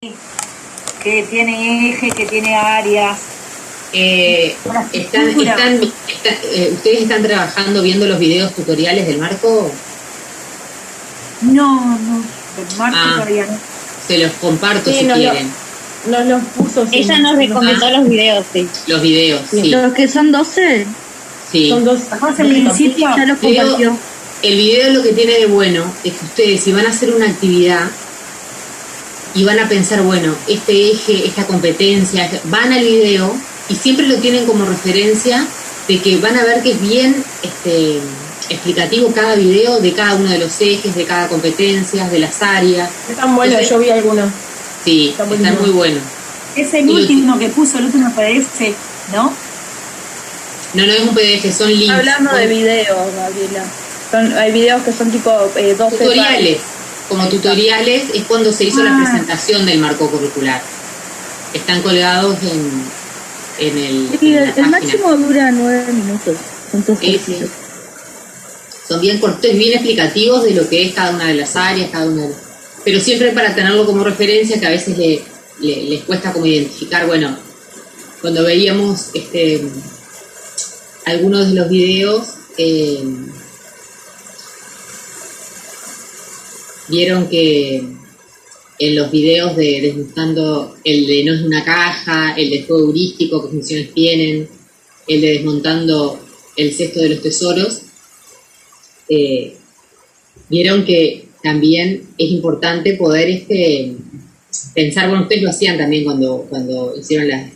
que tiene eje, que tiene áreas. ¿Ustedes están trabajando viendo los videos tutoriales del Marco? No, del Marco todavía no. Se los comparto si quieren. Nos los puso. Ella nos recomendó los videos, sí. Los videos, sí. ¿Los que son 12? Sí. Son dos. En principio Ya los compartió. El video lo que tiene de bueno es que ustedes, si van a hacer una actividad y van a pensar, bueno, este eje, esta competencia, van al video y siempre lo tienen como referencia de que van a ver que es bien explicativo cada video de cada uno de los ejes, de cada competencia, de las áreas. Están buenos, Entonces, yo vi algunos. Sí, están muy buenos. es el último que puso, el último PDF, ¿no? No es un PDF, son links. Hablando de videos, Gabriela. Hay videos que son tipo 12 tutoriales. Como tutoriales es cuando se hizo la presentación del marco curricular. Están colgados en la El máximo dura 9 minutos. Son todos cortitos. Son bien cortos, bien explicativos de lo que es cada una de las áreas, pero siempre para tenerlo como referencia, que a veces les cuesta como identificar. Bueno, cuando veíamos algunos de los videos, vieron que en los videos de desmontando, el de no es una caja, el de juego heurístico, qué funciones tienen, el de desmontando el cesto de los tesoros, vieron que también es importante poder pensar. Bueno, ustedes lo hacían también cuando hicieron las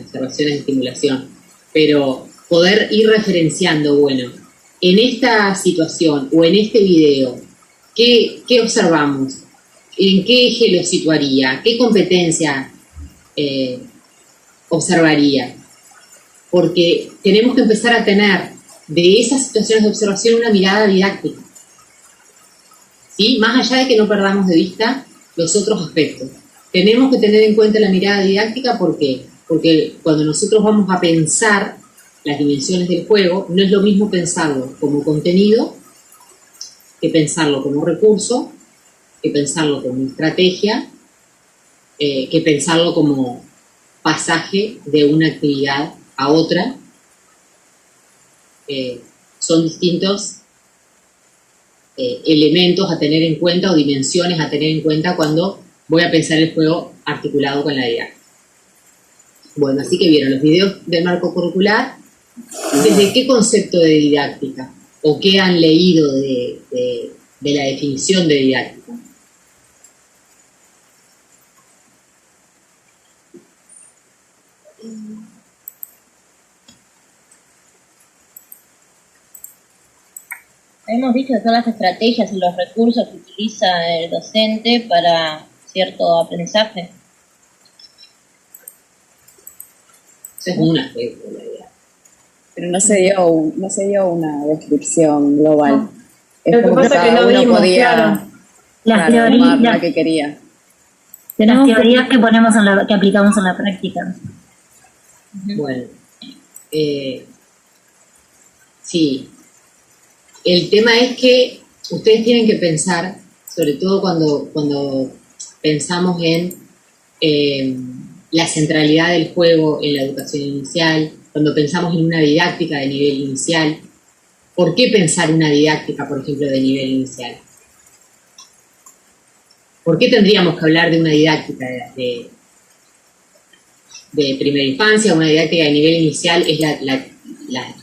observaciones de estimulación, pero poder ir referenciando, bueno, en esta situación o en este video, ¿qué observamos? ¿En qué eje lo situaría? ¿Qué competencia observaría? Porque tenemos que empezar a tener de esas situaciones de observación una mirada didáctica, ¿sí? Más allá de que no perdamos de vista los otros aspectos. Tenemos que tener en cuenta la mirada didáctica, ¿por qué? Porque cuando nosotros vamos a pensar las dimensiones del juego, no es lo mismo pensarlo como contenido que pensarlo como recurso, que pensarlo como estrategia, que pensarlo como pasaje de una actividad a otra. Son distintos elementos a tener en cuenta o dimensiones a tener en cuenta cuando voy a pensar el juego articulado con la didáctica. Bueno, así que vieron los videos del marco curricular. ¿Desde qué concepto de didáctica? ¿O qué han leído de la definición de didáctica? Hemos dicho que son las estrategias y los recursos que utiliza el docente para cierto aprendizaje. Eso es un aspecto de la didáctica. Pero no se dio una descripción global. Lo que pasa es que no uno vimos, podía Las tomar teorías, la que quería. las teorías que aplicamos en la práctica. Bueno, sí. El tema es que ustedes tienen que pensar, sobre todo cuando pensamos en la centralidad del juego en la educación inicial, cuando pensamos en una didáctica de nivel inicial. ¿Por qué pensar una didáctica, por ejemplo, de nivel inicial? ¿Por qué tendríamos que hablar de una didáctica de primera infancia? Una didáctica de nivel inicial es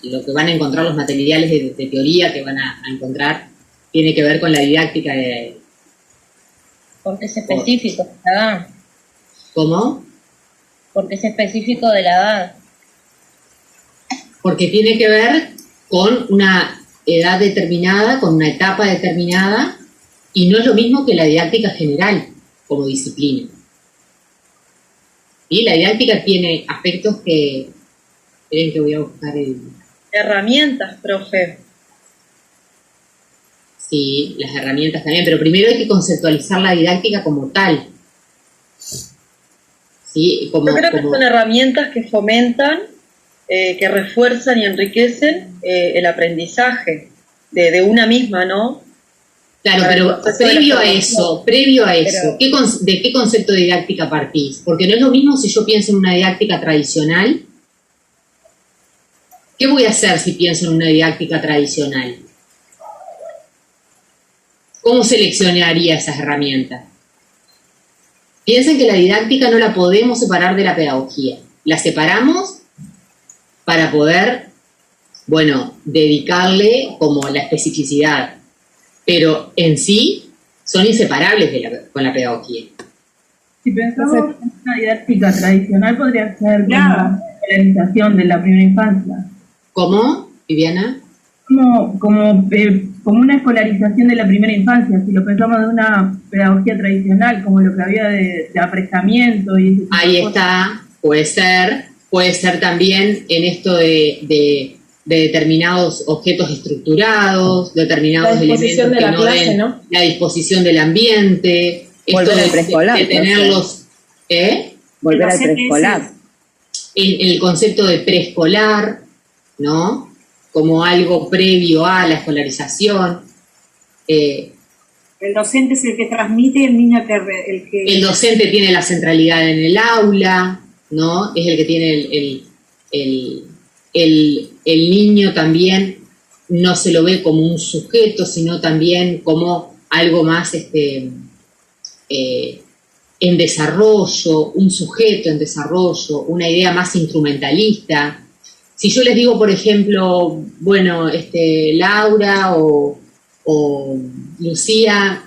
lo que van a encontrar los materiales de teoría que van a encontrar, tiene que ver con la didáctica de... Porque es específico de la edad. ¿Cómo? Porque es específico de la edad. Porque tiene que ver con una edad determinada, con una etapa determinada, y no es lo mismo que la didáctica general como disciplina. Y la didáctica tiene aspectos que... Esperen que voy a buscar herramientas, profe. Sí, las herramientas también, pero primero hay que conceptualizar la didáctica como tal. ¿Sí? Yo creo que son herramientas que fomentan, que refuerzan y enriquecen el aprendizaje de una misma, ¿no? Claro, pero previo a eso, ¿de qué concepto de didáctica partís? Porque no es lo mismo si yo pienso en una didáctica tradicional. ¿Qué voy a hacer si pienso en una didáctica tradicional? ¿Cómo seleccionaría esas herramientas? Piensen que la didáctica no la podemos separar de la pedagogía. La separamos para poder, bueno, dedicarle como la especificidad. Pero en sí son inseparables con la pedagogía. Si pensamos en una didáctica tradicional, podría ser la realización de la primera infancia. ¿Cómo, Viviana? Como una escolarización de la primera infancia, si lo pensamos de una pedagogía tradicional, como lo que había de apresamiento y ese tipo Ahí de cosas. está, puede ser también en esto de determinados objetos estructurados, determinados elementos que no den la disposición del ambiente, Volver esto al preescolar, de tenerlos, Volver al preescolar. el concepto de preescolar, ¿no? Como algo previo a la escolarización. El docente es el que transmite, el niño El docente tiene la centralidad en el aula, ¿no? Es el que tiene el niño también no se lo ve como un sujeto, sino también como algo más en desarrollo, un sujeto en desarrollo, una idea más instrumentalista. Si yo les digo, por ejemplo, bueno, Laura o Lucía,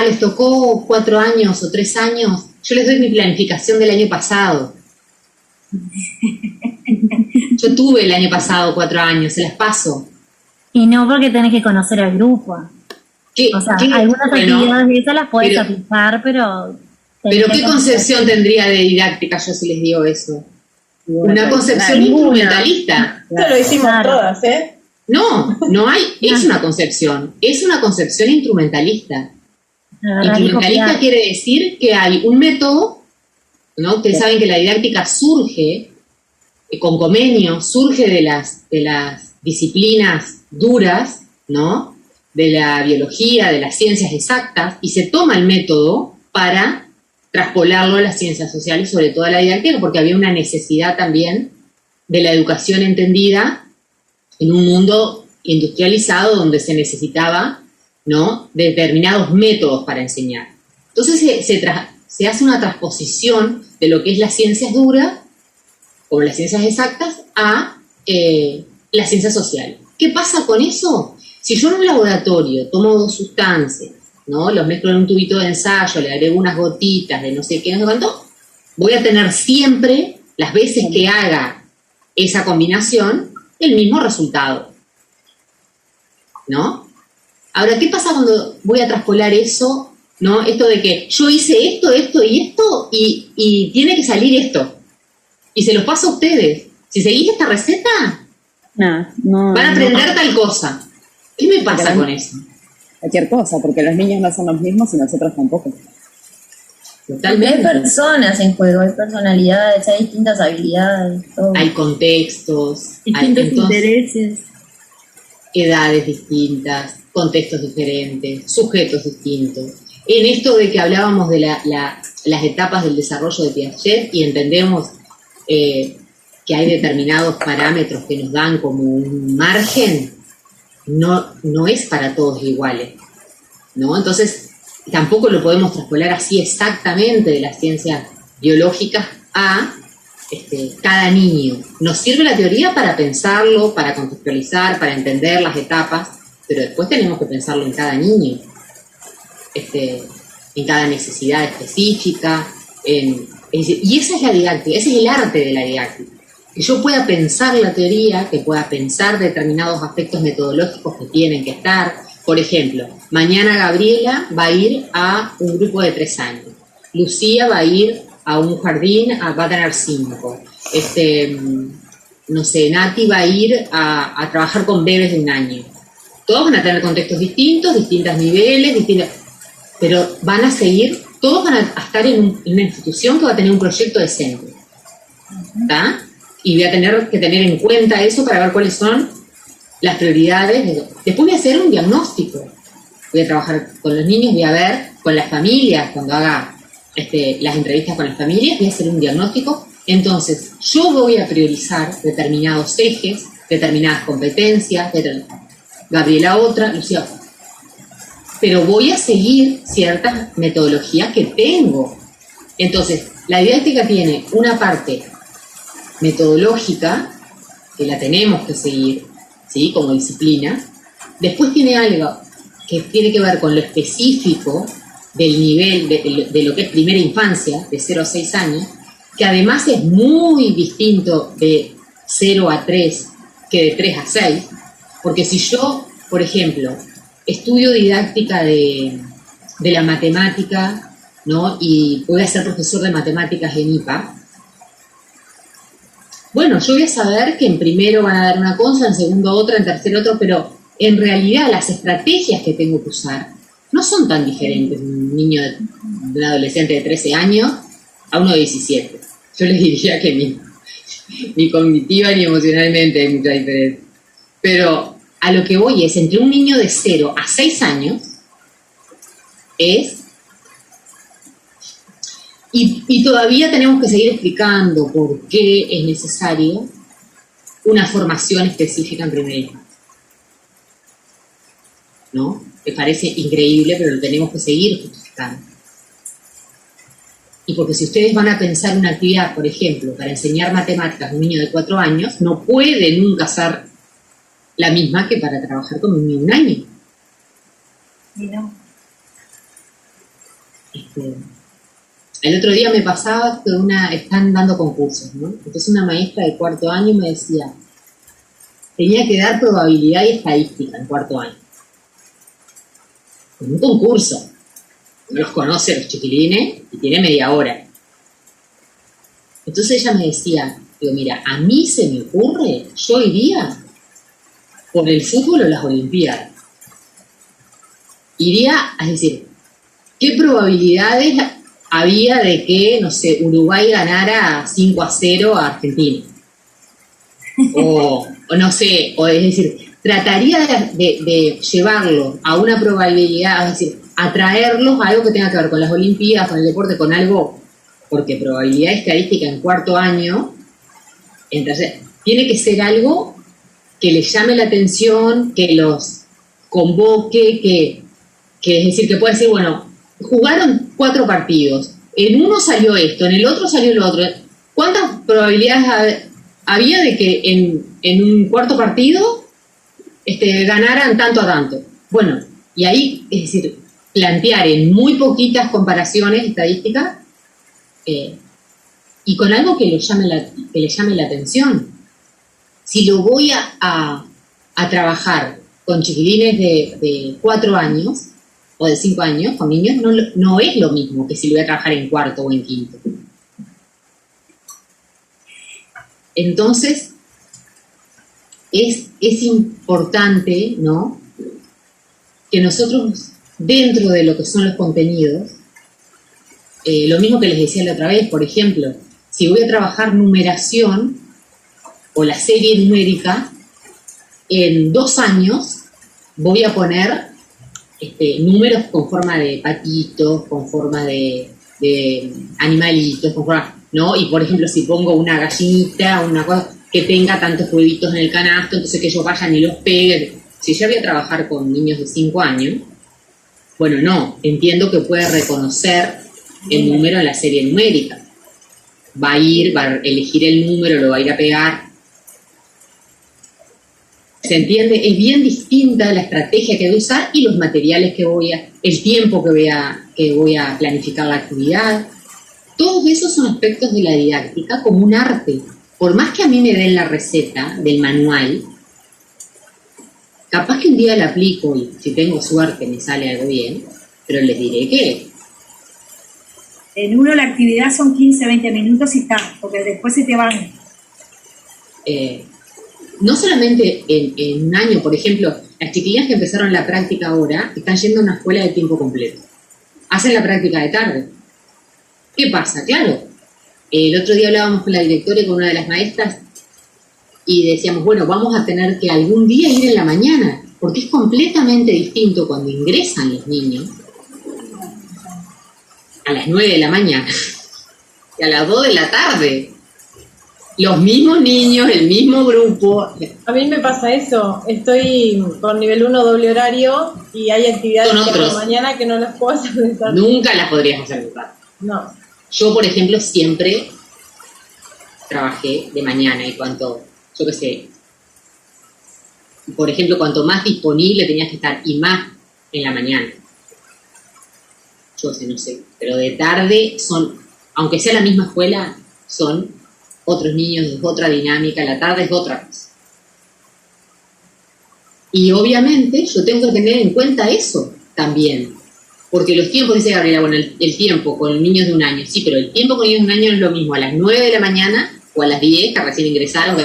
les tocó 4 años o 3 años, yo les doy mi planificación del año pasado. Yo tuve el año pasado 4 años, se las paso. Y no porque tenés que conocer al grupo. O sea, algunas actividades de esas las puedes aplicar, pero ¿qué concepción tendría de didáctica yo si les digo eso? Una concepción instrumentalista. Esto lo hicimos todas, ¿eh? No hay, es una concepción instrumentalista. Instrumentalista quiere decir que hay un método, ¿no? Ustedes saben que la didáctica surge con convenio, surge de las disciplinas duras, ¿no? De la biología, de las ciencias exactas, y se toma el método para traspolarlo a las ciencias sociales, sobre todo a la didáctica, porque había una necesidad también de la educación entendida en un mundo industrializado donde se necesitaba, ¿no?, de determinados métodos para enseñar. Entonces se hace una transposición de lo que es las ciencias duras, como las ciencias exactas, a las ciencias sociales. ¿Qué pasa con eso? Si yo en un laboratorio tomo 2 sustancias, ¿no?, los mezclo en un tubito de ensayo, le agrego unas gotitas de no sé qué, no sé cuánto, voy a tener siempre, las veces que haga esa combinación, el mismo resultado, ¿no? Ahora, ¿qué pasa cuando voy a traspolar eso, ¿no? Esto de que yo hice esto, esto y esto, y tiene que salir esto, y se los paso a ustedes. Si seguís esta receta, van a aprender tal cosa. ¿Qué me pasa con eso? Cualquier cosa, porque los niños no son los mismos y nosotros tampoco. Totalmente. Hay personas en juego, hay personalidades, hay distintas habilidades, todo. Hay contextos, distintos intereses, edades distintas, contextos diferentes, sujetos distintos. En esto de que hablábamos de las etapas del desarrollo de Piaget y entendemos que hay determinados parámetros que nos dan como un margen, no es para todos iguales, ¿no? Entonces, tampoco lo podemos traspolar así exactamente de las ciencias biológicas a cada niño. Nos sirve la teoría para pensarlo, para contextualizar, para entender las etapas, pero después tenemos que pensarlo en cada niño, en cada necesidad específica, y esa es la didáctica, ese es el arte de la didáctica. Que yo pueda pensar la teoría, que pueda pensar determinados aspectos metodológicos que tienen que estar. Por ejemplo, mañana Gabriela va a ir a un grupo de 3 años. Lucía va a ir a un jardín, va a tener 5. No sé, Nati va a ir a trabajar con bebés de 1 año. Todos van a tener contextos distintos, distintos niveles, pero van a seguir, todos van a estar en una institución que va a tener un proyecto decente. ¿Está? Y voy a tener que tener en cuenta eso para ver cuáles son las prioridades. Después voy a hacer un diagnóstico. voy a trabajar con los niños, voy a ver con las familias, cuando haga las entrevistas con las familias, voy a hacer un diagnóstico. Entonces, yo voy a priorizar determinados ejes, determinadas competencias, Gabriela otra, Lucía, pero voy a seguir ciertas metodologías que tengo. Entonces, la didáctica tiene una parte metodológica, que la tenemos que seguir, ¿sí? Como disciplina. Después tiene algo que tiene que ver con lo específico del nivel de lo que es primera infancia, de 0 a 6 años, que además es muy distinto de 0 a 3 que de 3 a 6, porque si yo, por ejemplo, estudio didáctica de la matemática, ¿no? Y voy a ser profesor de matemáticas en IPA, bueno, yo voy a saber que en primero van a dar una cosa, en segundo otra, en tercero otra, pero en realidad las estrategias que tengo que usar no son tan diferentes de un niño, de un adolescente de 13 años a uno de 17. Yo les diría que ni cognitiva ni emocionalmente hay mucha diferencia. Pero a lo que voy es, entre un niño de 0 a 6 años, y todavía tenemos que seguir explicando por qué es necesario una formación específica en primera infancia, ¿no? Me parece increíble, pero lo tenemos que seguir justificando. Y porque si ustedes van a pensar una actividad, por ejemplo, para enseñar matemáticas a un niño de 4 años, no puede nunca ser la misma que para trabajar con un niño de 1 año. Y no. El otro día me pasaba que están dando concursos, ¿no? Entonces una maestra de 4º año me decía, tenía que dar probabilidad y estadística en 4º año. En un concurso. No los conoce los chiquilines y tiene media hora. Entonces ella me decía, digo, mira, a mí se me ocurre, yo iría por el fútbol o las olimpiadas. Iría a decir, ¿qué probabilidades había de que, no sé, Uruguay ganara 5-0 a Argentina? O no sé, o es decir, trataría de llevarlo a una probabilidad, es decir, atraerlos a algo que tenga que ver con las olimpiadas, con el deporte, con algo, porque probabilidad estadística en 4º año, entonces tiene que ser algo que les llame la atención, que los convoque, que es decir, que puede decir, bueno, jugaron 4 partidos, en uno salió esto, en el otro salió lo otro. ¿Cuántas probabilidades había de que en un 4º partido ganaran tanto a tanto? Bueno, y ahí, es decir, plantear en muy poquitas comparaciones estadísticas y con algo que le llame la atención. Si lo voy a trabajar con chiquilines de 4 años o de 5 años, con niños, no es lo mismo que si lo voy a trabajar en 4º o en 5º. Entonces, es importante, ¿no?, que nosotros, dentro de lo que son los contenidos, lo mismo que les decía la otra vez, por ejemplo, si voy a trabajar numeración o la serie numérica, en 2 años voy a poner números con forma de patitos, con forma de animalitos, con forma, ¿no? Y por ejemplo, si pongo una gallinita, una cosa que tenga tantos huevitos en el canasto, entonces que ellos vayan y los peguen. Si yo voy a trabajar con niños de 5 años, bueno, no, entiendo que puede reconocer el número en la serie numérica. Va a elegir el número, lo va a ir a pegar. ¿Se entiende? Es bien distinta la estrategia que voy a usar y los materiales el tiempo que voy a planificar la actividad. Todos esos son aspectos de la didáctica como un arte. Por más que a mí me den la receta del manual, capaz que un día la aplico y si tengo suerte me sale algo bien, pero les diré que en uno la actividad son 15, 20 minutos y está, porque después se te van. No solamente en 1 año, por ejemplo, las chiquillas que empezaron la práctica ahora están yendo a una escuela de tiempo completo. Hacen la práctica de tarde. ¿Qué pasa? Claro, el otro día hablábamos con la directora y con una de las maestras y decíamos, bueno, vamos a tener que algún día ir en la mañana. porque es completamente distinto cuando ingresan los niños a las 9 de la mañana y a las 2 de la tarde. Los mismos niños, el mismo grupo. A mí me pasa eso. Estoy con nivel 1 doble horario y hay actividades por la mañana que no las puedo hacer de tarde. Nunca las podrías hacer de tarde. No. Yo, por ejemplo, siempre trabajé de mañana y cuanto, yo qué sé, por ejemplo, cuanto más disponible tenías que estar y más en la mañana. Yo sé, no sé, pero de tarde son, aunque sea la misma escuela, son otros niños, es otra dinámica, la tarde es otra cosa. Y obviamente yo tengo que tener en cuenta eso también, porque los tiempos, dice Gabriela, bueno, el tiempo con niños de 1 año, sí, pero el tiempo con niños de 1 año no es lo mismo a las 9 de la mañana o a las 10, que recién ingresaron,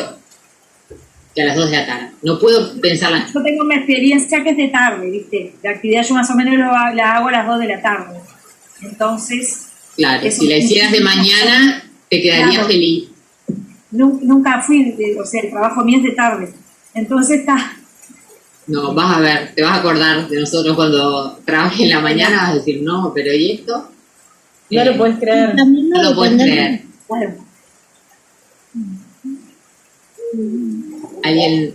que a las 2 de la tarde. No puedo pensarla. Yo tengo una experiencia que es de tarde, ¿viste? La actividad yo más o menos la hago a las 2 de la tarde. Entonces... Claro, si la hicieras de mañana, te quedaría feliz. Nunca fui, o sea, el trabajo mío es de tarde. Entonces está... No, vas a ver, te vas a acordar de nosotros cuando trabajes en la mañana, vas a decir, no, pero ¿y esto? No lo puedes creer. No lo puedes creer. Bueno. Alguien...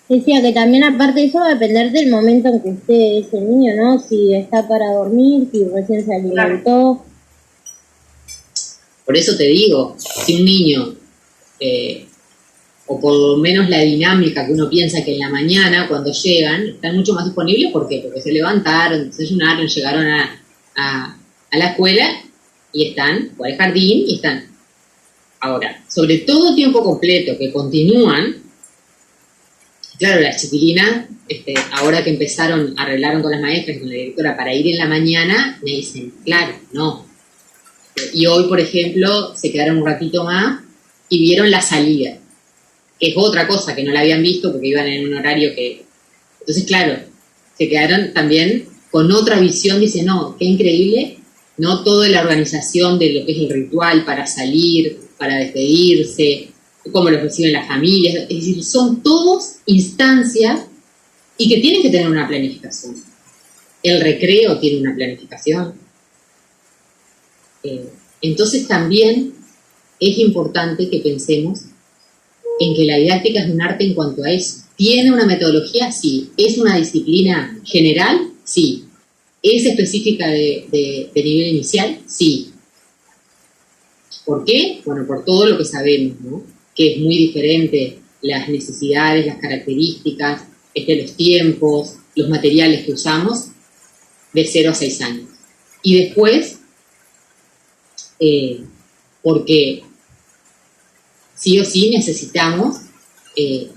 Decía que también aparte de eso va a depender del momento en que esté ese niño, ¿no? Si está para dormir, si recién se alimentó. Por eso te digo, si un niño, o por lo menos la dinámica que uno piensa que en la mañana, cuando llegan, están mucho más disponibles, ¿por qué? Porque se levantaron, desayunaron, llegaron a la escuela y están, o al jardín, y están. Ahora, sobre todo tiempo completo, que continúan, claro, las chiquilinas, ahora que arreglaron con las maestras y con la directora para ir en la mañana, me dicen, claro, no. Y hoy, por ejemplo, se quedaron un ratito más y vieron la salida, que es otra cosa que no la habían visto porque iban en un horario que... Entonces, claro, se quedaron también con otra visión, dicen, no, qué increíble, no toda la organización de lo que es el ritual para salir, para despedirse, cómo lo reciben las familias, es decir, son todos instancias y que tienen que tener una planificación. El recreo tiene una planificación. Entonces también es importante que pensemos en que la didáctica es un arte en cuanto a eso. ¿Tiene una metodología? Sí. ¿Es una disciplina general? Sí. ¿Es específica de nivel inicial? Sí. ¿Por qué? Bueno, por todo lo que sabemos, ¿no? Que es muy diferente las necesidades, las características, los tiempos, los materiales que usamos de 0 a 6 años. Y después, porque sí o sí necesitamos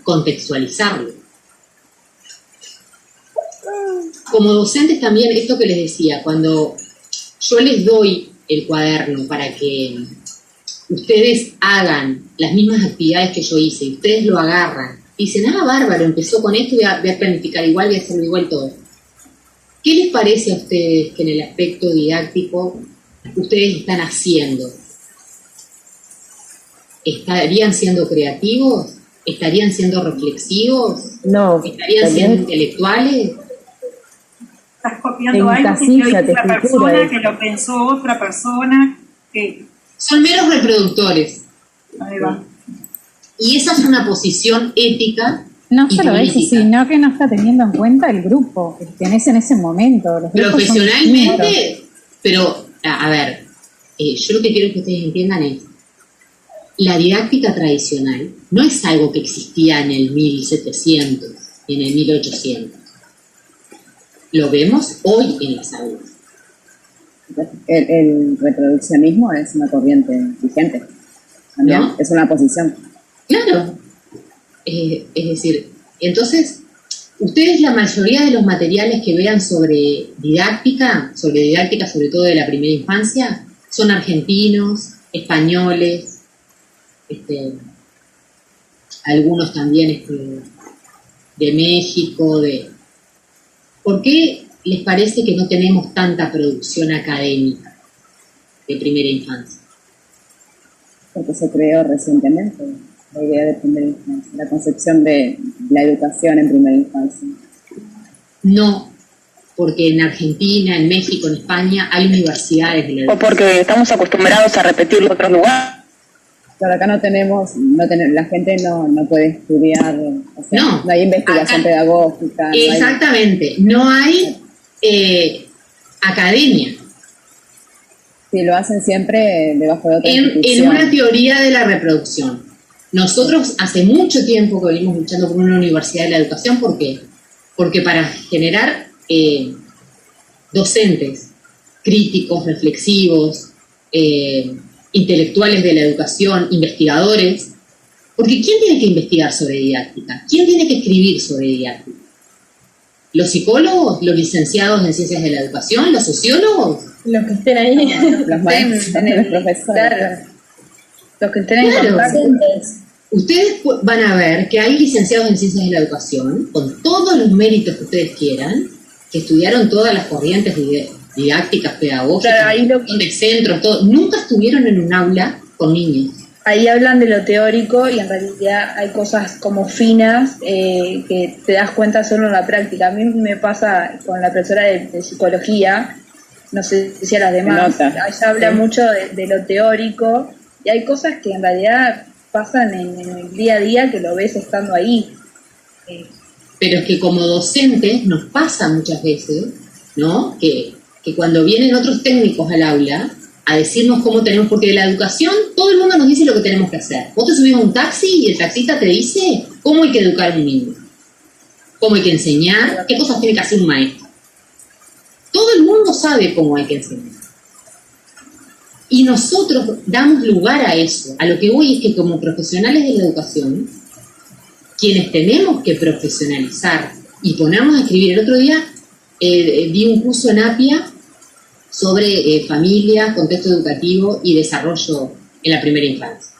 contextualizarlo. Como docentes también, esto que les decía, cuando yo les doy el cuaderno para que ustedes hagan las mismas actividades que yo hice y ustedes lo agarran y dicen, bárbaro, empezó con esto, voy a planificar igual, voy a hacerlo igual todo. ¿Qué les parece a ustedes que en el aspecto didáctico ustedes están haciendo? ¿Estarían siendo creativos? ¿Estarían siendo reflexivos? No. ¿Estarían siendo intelectuales? Estás copiando algo que lo hizo otra persona, que lo pensó otra persona, que... Son meros reproductores. Ahí va. Y esa es una posición ética. No solo eso, sino que no está teniendo en cuenta el grupo que tenés en ese momento. Los profesionalmente, pero, a ver, yo lo que quiero que ustedes entiendan es, la didáctica tradicional no es algo que existía en el 1700 y en el 1800. Lo vemos hoy en las aulas. El reproduccionismo es una corriente vigente. También, ¿no? Es una posición. Claro. Es decir, entonces, ustedes la mayoría de los materiales que vean sobre didáctica, sobre todo de la primera infancia, son argentinos, españoles, algunos también de México. ¿Por qué les parece que no tenemos tanta producción académica de primera infancia? Porque se creó recientemente. la idea de primera infancia, la concepción de la educación en primera infancia. No, porque en Argentina, en México, en España hay universidades de la educación. O porque estamos acostumbrados a repetirlo en otros lugares. Claro, acá la gente no puede estudiar, o sea, no hay investigación pedagógica. Exactamente, no hay academia. Sí, lo hacen siempre debajo de otra institución. En una teoría de la reproducción. Nosotros hace mucho tiempo que venimos luchando por una universidad de la educación. ¿Por qué? Porque para generar docentes críticos, reflexivos, intelectuales de la educación, investigadores, porque ¿quién tiene que investigar sobre didáctica? ¿Quién tiene que escribir sobre didáctica? ¿Los psicólogos? ¿Los licenciados en ciencias de la educación? ¿Los sociólogos? Los que estén ahí. Los maestros, los profesores. Claro. Los que estén ahí. Claro. Ustedes van a ver que hay licenciados en ciencias de la educación, con todos los méritos que ustedes quieran, que estudiaron todas las corrientes didácticas, pedagógicas, Claro, de centros, todo. Nunca estuvieron en un aula con niños. Ahí hablan de lo teórico y en realidad hay cosas como finas que te das cuenta solo en la práctica. A mí me pasa con la profesora de psicología, no sé si a las demás, ella habla mucho de lo teórico y hay cosas que en realidad pasan en el día a día que lo ves estando ahí. Pero es que como docentes nos pasa muchas veces, ¿no? Que cuando vienen otros técnicos al aula a decirnos cómo tenemos, porque de la educación todo el mundo nos dice lo que tenemos que hacer. Vos te subís a un taxi y el taxista te dice cómo hay que educar a un niño, cómo hay que enseñar, qué cosas tiene que hacer un maestro. Todo el mundo sabe cómo hay que enseñar. Y nosotros damos lugar a eso. A lo que voy es que como profesionales de la educación, quienes tenemos que profesionalizar y ponernos a escribir. El otro día di un curso en APIA sobre familia, contexto educativo y desarrollo en la primera infancia.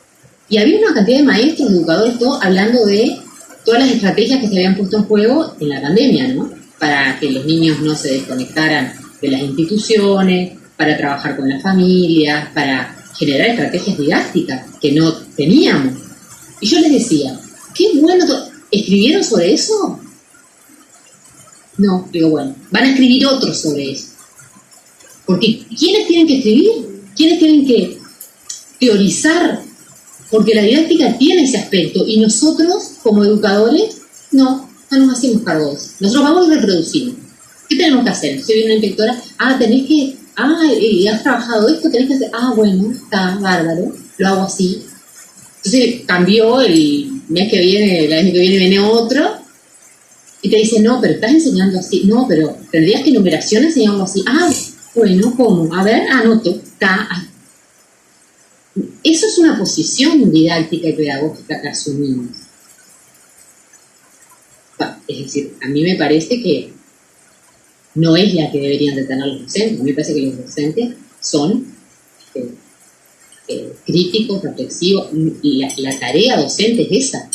Y había una cantidad de maestros, educadores, todo, hablando de todas las estrategias que se habían puesto en juego en la pandemia, ¿no? Para que los niños no se desconectaran de las instituciones, para trabajar con las familias, para generar estrategias didácticas que no teníamos. Y yo les decía, qué bueno, ¿escribieron sobre eso? No, digo, bueno, van a escribir otros sobre eso. Porque ¿quiénes tienen que escribir? ¿Quiénes tienen que teorizar? Porque la didáctica tiene ese aspecto y nosotros, como educadores, no nos hacemos cargo de eso. Nosotros vamos y reproducimos. ¿Qué tenemos que hacer? Si viene una inspectora, tenés que, has trabajado esto, tenés que hacer, bueno, está bárbaro, lo hago así. Entonces cambió el mes que viene, el año que viene otro, y te dice, no, pero estás enseñando así, no, pero tendrías que numeración enseñarlo así. Bueno, ¿cómo? A ver, anoto, está. Eso es una posición didáctica y pedagógica que asumimos. Es decir, a mí me parece que no es la que deberían de tener los docentes. A mí me parece que los docentes son críticos, reflexivos, y la tarea docente es esa.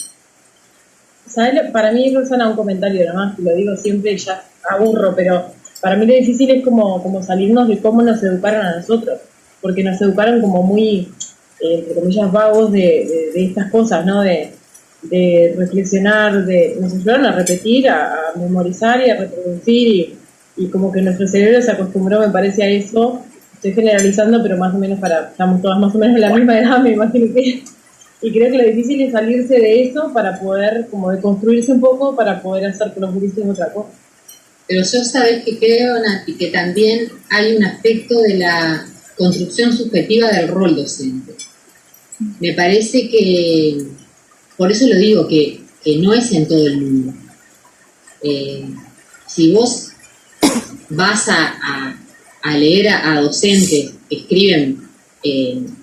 ¿Sabes? Para mí eso suena un comentario nomás, que lo digo siempre y ya aburro, pero para mí lo difícil es como salirnos de cómo nos educaron a nosotros, porque nos educaron como muy, entre comillas, vagos de estas cosas, ¿no? De reflexionar, nos ayudaron a repetir, a memorizar y a reproducir, y como que nuestro cerebro se acostumbró, me parece, a eso. Estoy generalizando, pero más o menos estamos todas más o menos de la misma edad, me imagino que... Y creo que lo difícil es salirse de eso para poder, como deconstruirse un poco, para poder hacer que los gurises otra cosa. Pero yo sabes que creo, Nati, que también hay un aspecto de la construcción subjetiva del rol docente. Me parece que, por eso lo digo, que no es en todo el mundo. Si vos vas a leer a docentes que escriben en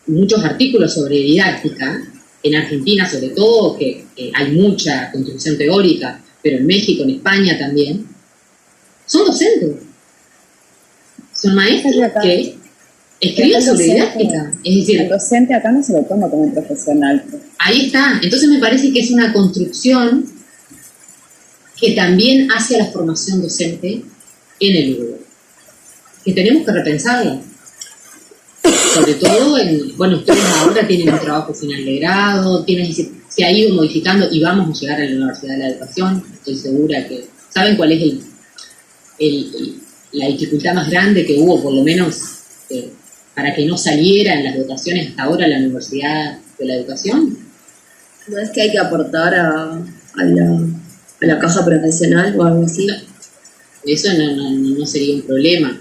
muchos artículos sobre didáctica, en Argentina sobre todo, que hay mucha construcción teórica, pero en México, en España también, son docentes. Son maestros que escriben sobre didáctica. Es decir, el docente acá no se lo toma como un profesional. Ahí está. Entonces me parece que es una construcción que también hace a la formación docente en el Uruguay, que tenemos que repensarla. sobre todo ustedes ahora tienen un trabajo final de grado, se ha ido modificando y vamos a llegar a la Universidad de la Educación. Estoy segura que saben cuál es la dificultad más grande que hubo, por lo menos para que no saliera en las votaciones hasta ahora la Universidad de la Educación. ¿No es que hay que aportar a la caja profesional o algo así? Eso no sería un problema.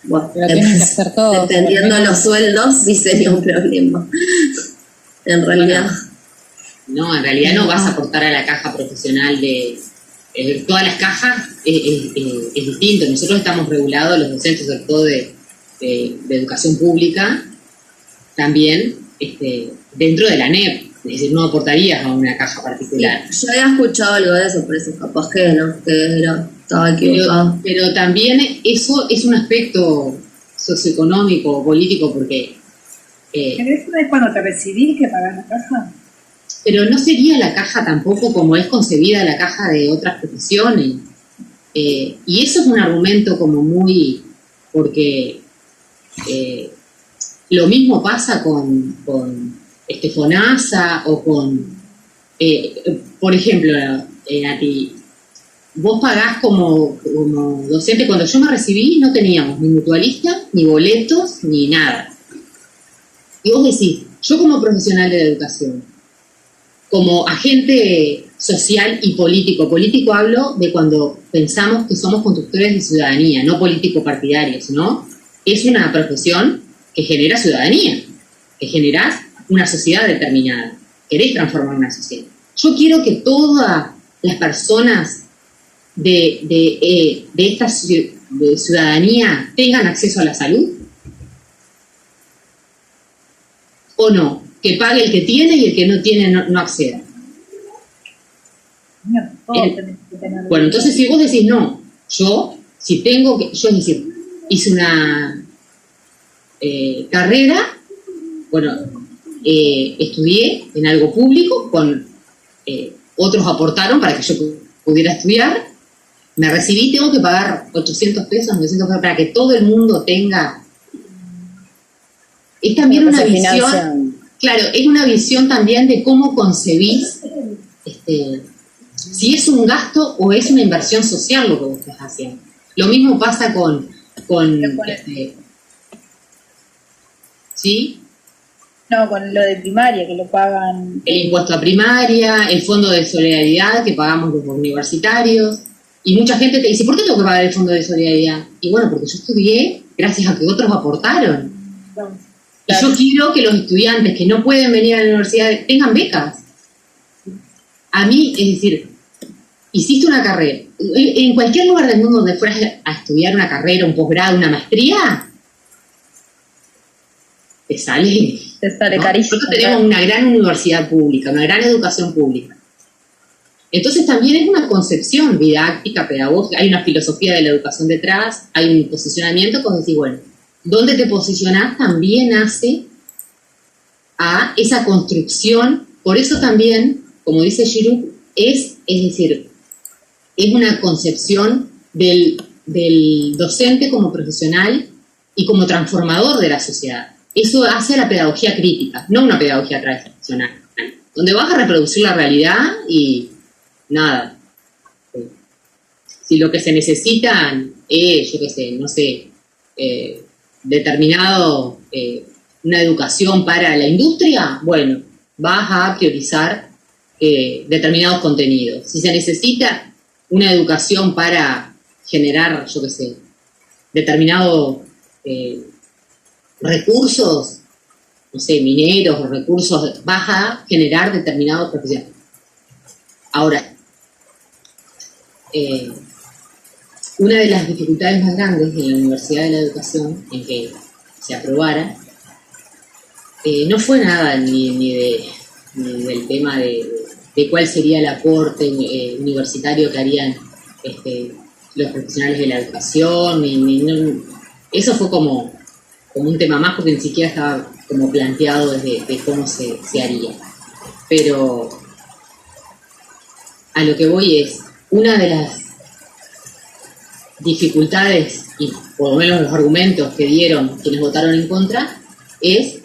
Bueno, pero tienen que hacer todo. Dependiendo los sueldos, sí sería un problema. En realidad. No, en realidad no vas a aportar a la caja profesional de todas las cajas, es distinto. Nosotros estamos regulados, los docentes, sobre todo de educación pública, también dentro de la ANEP. Es decir, no aportarías a una caja particular. Sí, yo había escuchado algo de eso, pero eso capaz que no, estaba equivocado. Pero también eso es un aspecto socioeconómico, político, porque... ¿Pero eso es cuando te recibís que pagás la caja? Pero no sería la caja tampoco como es concebida la caja de otras profesiones. Y eso es un argumento como muy... Porque lo mismo pasa con FONASA o con... por ejemplo, Nati, vos pagás como docente. Cuando yo me recibí no teníamos ni mutualista, ni boletos, ni nada. Y vos decís, yo como profesional de la educación, como agente social y político hablo de cuando pensamos que somos constructores de ciudadanía, no político partidarios, ¿no? Es una profesión que genera ciudadanía, que generás una sociedad determinada, querés transformar una sociedad. Yo quiero que todas las personas de esta ciudadanía tengan acceso a la salud, ¿o no? Que pague el que tiene y el que no tiene no acceda. No, todos tenemos que tener... Bueno, entonces si vos decís no, yo es decir, hice una carrera, estudié en algo público, otros aportaron para que yo pudiera estudiar, me recibí, tengo que pagar 800 pesos, 900 pesos para que todo el mundo tenga... Es también una visión, claro, es una visión también de cómo concebís si es un gasto o es una inversión social lo que vos estás haciendo. Lo mismo pasa con ¿sí? No, con lo de primaria, que lo pagan... El impuesto a primaria, el fondo de solidaridad que pagamos los universitarios. Y mucha gente te dice, ¿por qué tengo que pagar el fondo de solidaridad? Y bueno, porque yo estudié gracias a que otros aportaron. Claro. Y yo quiero que los estudiantes que no pueden venir a la universidad tengan becas. A mí, es decir, hiciste una carrera. En cualquier lugar del mundo donde fueras a estudiar una carrera, un posgrado, una maestría, te sale carísimo. Nosotros tenemos una gran universidad pública, una gran educación pública. Entonces también es una concepción didáctica, pedagógica, hay una filosofía de la educación detrás, hay un posicionamiento, pues decir, bueno, ¿dónde te posicionás? También hace a esa construcción. Por eso también, como dice Giroux, es decir, es una concepción del docente como profesional y como transformador de la sociedad. Eso hace la pedagogía crítica, no una pedagogía tradicional, donde vas a reproducir la realidad y nada. Si lo que se necesitan es, yo qué sé, no sé, determinado, una educación para la industria, bueno, vas a priorizar determinados contenidos. Si se necesita una educación para generar, yo qué sé, determinados recursos, no sé, mineros o recursos, vas a generar determinados profesionales. Ahora, una de las dificultades más grandes de la Universidad de la Educación en que se aprobara no fue nada ni del tema de cuál sería el aporte universitario que harían los profesionales de la educación, eso fue como un tema más, porque ni siquiera estaba como planteado de cómo se haría. Pero a lo que voy es, una de dificultades, y por lo menos los argumentos que dieron quienes votaron en contra, es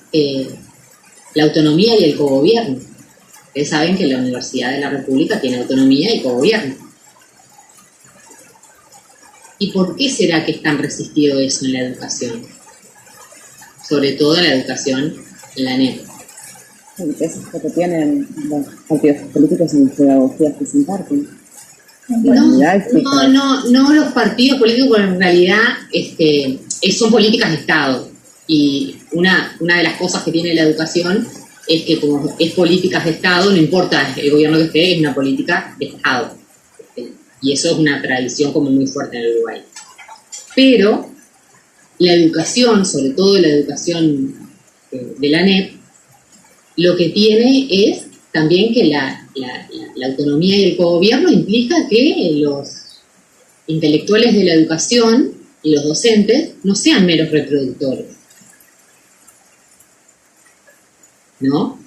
la autonomía y el cogobierno. Ustedes saben que la Universidad de la República tiene autonomía y cogobierno. ¿Y por qué será que es tan resistido eso en la educación? Sobre todo en la educación en la ANEP. Eso es lo que tienen los partidos políticos en las pedagogías que se imparten. No los partidos políticos, porque en realidad son políticas de Estado. Y una de las cosas que tiene la educación es que como es políticas de Estado, no importa el gobierno que esté, es una política de Estado. Y eso es una tradición como muy fuerte en el Uruguay. Pero la educación, sobre todo la educación de la ANEP, lo que tiene es también que la autonomía y el cogobierno implica que los intelectuales de la educación y los docentes no sean meros reproductores, ¿no?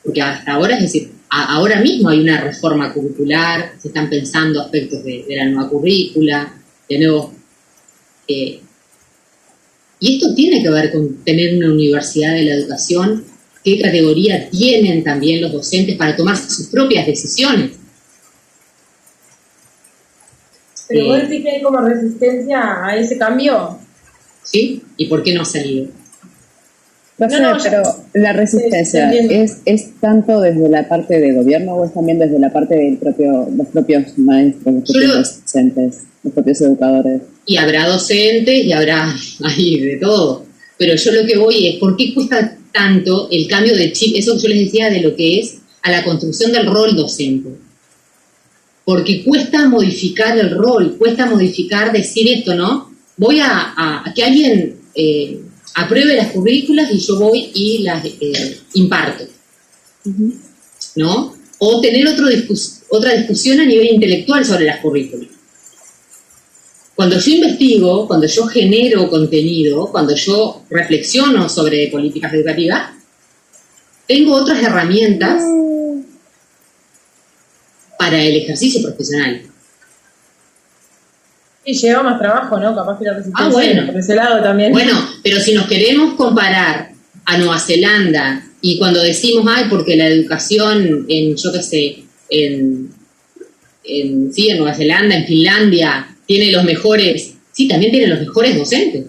Porque hasta ahora, es decir, ahora mismo hay una reforma curricular, se están pensando aspectos de la nueva currícula, de nuevo. Y esto tiene que ver con tener una universidad de la educación. ¿Qué categoría tienen también los docentes para tomar sus propias decisiones? ¿Pero vos decís que hay como resistencia a ese cambio? ¿Sí? ¿Y por qué no ha salido? No sé, pero la resistencia ¿es tanto desde la parte del gobierno o es también desde la parte de los propios maestros, los propios docentes, los propios educadores? Y habrá docentes y habrá ahí de todo. Pero yo lo que voy es, ¿por qué cuesta tanto el cambio de chip? Eso que yo les decía de lo que es a la construcción del rol docente. Porque cuesta modificar el rol, cuesta modificar, decir esto, ¿no? Voy a que alguien apruebe las currículas y yo voy y las imparto, ¿no? O tener otra discusión a nivel intelectual sobre las currículas. Cuando yo investigo, cuando yo genero contenido, cuando yo reflexiono sobre políticas educativas, tengo otras herramientas para el ejercicio profesional. Y lleva más trabajo, ¿no? Capaz que la resistencia por ese lado también. Bueno, pero si nos queremos comparar a Nueva Zelanda y cuando decimos, porque la educación en, yo qué sé, en Nueva Zelanda, en Finlandia, tiene los mejores, sí, también tiene los mejores docentes.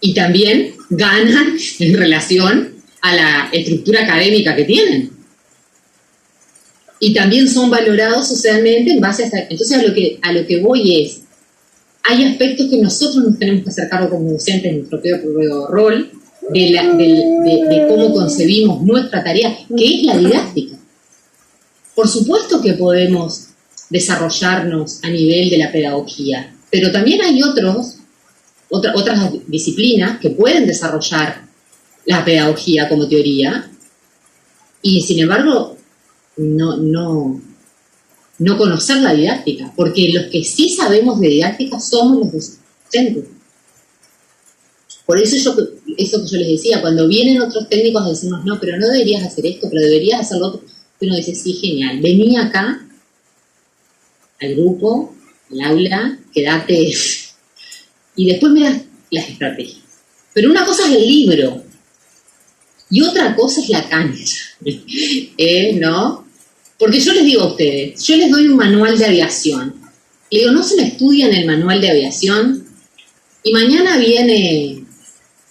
Y también ganan en relación a la estructura académica que tienen. Y también son valorados socialmente en base a esta... Entonces a lo que voy es, hay aspectos que nosotros nos tenemos que hacer cargo como docentes en nuestro propio rol, de cómo concebimos nuestra tarea, que es la didáctica. Por supuesto que podemos desarrollarnos a nivel de la pedagogía, pero también hay otras disciplinas que pueden desarrollar la pedagogía como teoría y sin embargo no conocer la didáctica, porque los que sí sabemos de didáctica somos los docentes. Por eso eso que yo les decía, cuando vienen otros técnicos a decirnos, no, pero no deberías hacer esto, pero deberías hacer lo otro, uno dice, sí, genial, vení acá al grupo, al aula, quédate y después mirás las estrategias. Pero una cosa es el libro y otra cosa es la cancha, ¿no? Porque yo les digo a ustedes, yo les doy un manual de aviación, le digo, ¿no se me estudia en el manual de aviación? Y mañana viene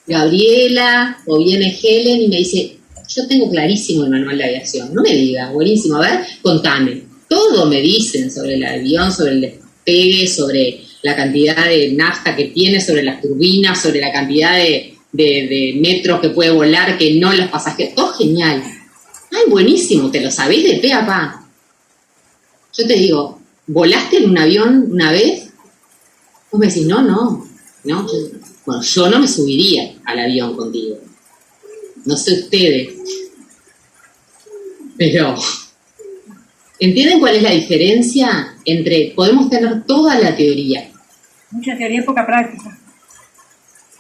Gabriela o viene Helen y me dice, yo tengo clarísimo el manual de aviación, no me digas, buenísimo, a ver, contame. Todo me dicen sobre el avión, sobre el despegue, sobre la cantidad de nafta que tiene, sobre las turbinas, sobre la cantidad de metros que puede volar, que no los pasajeros, todo genial. Ay, buenísimo, te lo sabés de pe a pa. Yo te digo, ¿volaste en un avión una vez? Vos me decís, no, yo no me subiría al avión contigo. No sé ustedes. Pero... ¿entienden cuál es la diferencia entre, podemos tener toda la teoría? Mucha teoría y poca práctica.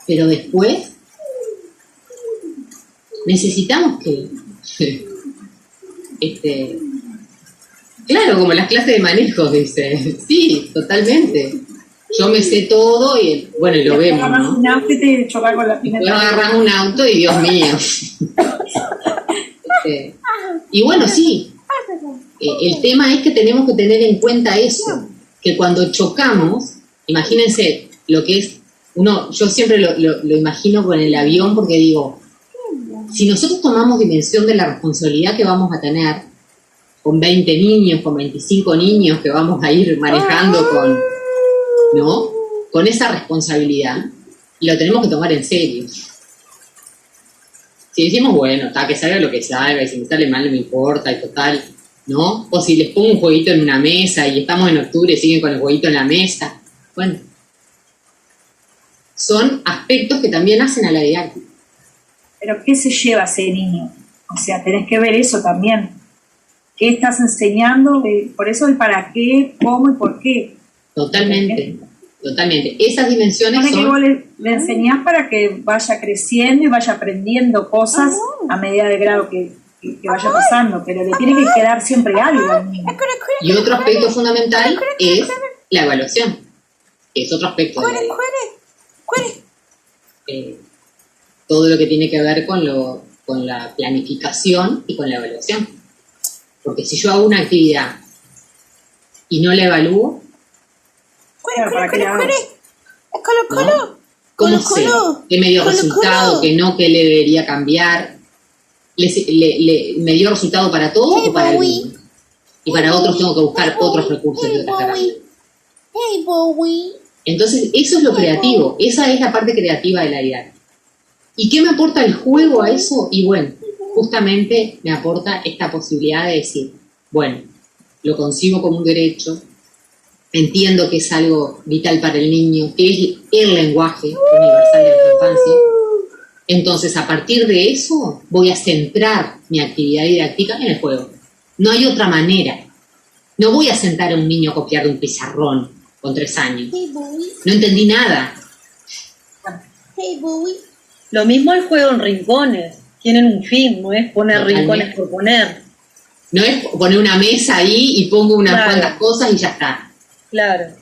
Pero después necesitamos que Claro, como las clases de manejo, dice. Sí, totalmente. Yo me sé todo y, bueno, y lo vemos, ¿no? Un auto y te chocas con la Después agarras un auto y Dios mío. Y bueno, sí, el tema es que tenemos que tener en cuenta eso, que cuando chocamos, imagínense lo que es, yo siempre lo imagino con el avión porque digo, si nosotros tomamos dimensión de la responsabilidad que vamos a tener, con 20 niños, con 25 niños que vamos a ir manejando con esa responsabilidad, y lo tenemos que tomar en serio. Si decimos, bueno, que salga lo que salga, y si me sale mal no me importa, y total, ¿no? O si les pongo un jueguito en una mesa y estamos en octubre y siguen con el jueguito en la mesa. Bueno, son aspectos que también hacen a la didáctica. Pero ¿qué se lleva ese niño? O sea, tenés que ver eso también. ¿Qué estás enseñando? Por eso el para qué, cómo y por qué. Totalmente. Esas dimensiones son... que vos le enseñás para que vaya creciendo y vaya aprendiendo cosas a medida de grado que vaya pasando, pero le tiene que quedar siempre algo al niño. Y otro aspecto fundamental es la evaluación. Es otro aspecto de la todo lo que tiene que ver con la planificación y con la evaluación. Porque si yo hago una actividad y no la evalúo, ¿no? ¿Cómo sé qué me dio resultado, qué no, qué le debería cambiar? ¿Me dio resultado para todos o para algunos? Y para otros tengo que buscar otros recursos y otras herramientas. Entonces, eso es lo creativo, esa es la parte creativa de la didáctica. ¿Y qué me aporta el juego a eso? Y bueno, justamente me aporta esta posibilidad de decir, bueno, lo concibo como un derecho, entiendo que es algo vital para el niño, que es el lenguaje universal de la infancia. Entonces, a partir de eso, voy a centrar mi actividad didáctica en el juego. No hay otra manera. No voy a sentar a un niño a copiar de un pizarrón con 3 años. No entendí nada. Lo mismo el juego en rincones. Tienen un fin, no es poner rincones por poner. No es poner una mesa ahí y pongo unas cuantas cosas y ya está. Claro.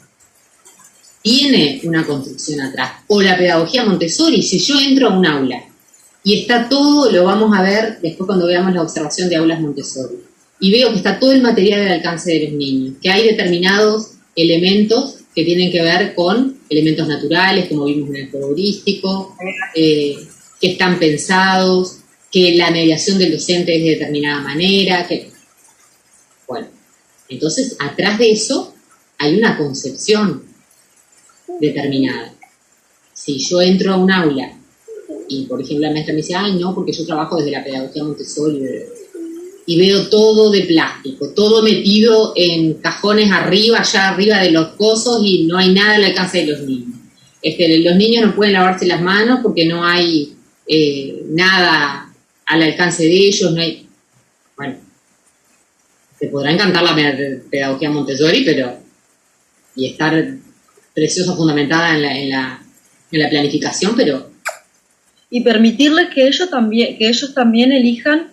Tiene una construcción atrás. O la pedagogía Montessori, si yo entro a un aula y está todo, lo vamos a ver después cuando veamos la observación de aulas Montessori, y veo que está todo el material al alcance de los niños, que hay determinados elementos que tienen que ver con elementos naturales, como vimos en el juego heurístico, que están pensados, que la mediación del docente es de determinada manera, bueno, entonces atrás de eso hay una concepción determinada. Si yo entro a un aula y, por ejemplo, la maestra me dice, ay, no, porque yo trabajo desde la pedagogía Montessori, y veo todo de plástico, todo metido en cajones allá arriba de los cosos, y no hay nada al alcance de los niños. Los niños no pueden lavarse las manos porque no hay nada al alcance de ellos, no hay... Bueno, te podrá encantar la pedagogía Montessori, y estar preciosa, fundamentada en la planificación, pero... Y permitirles que ellos también elijan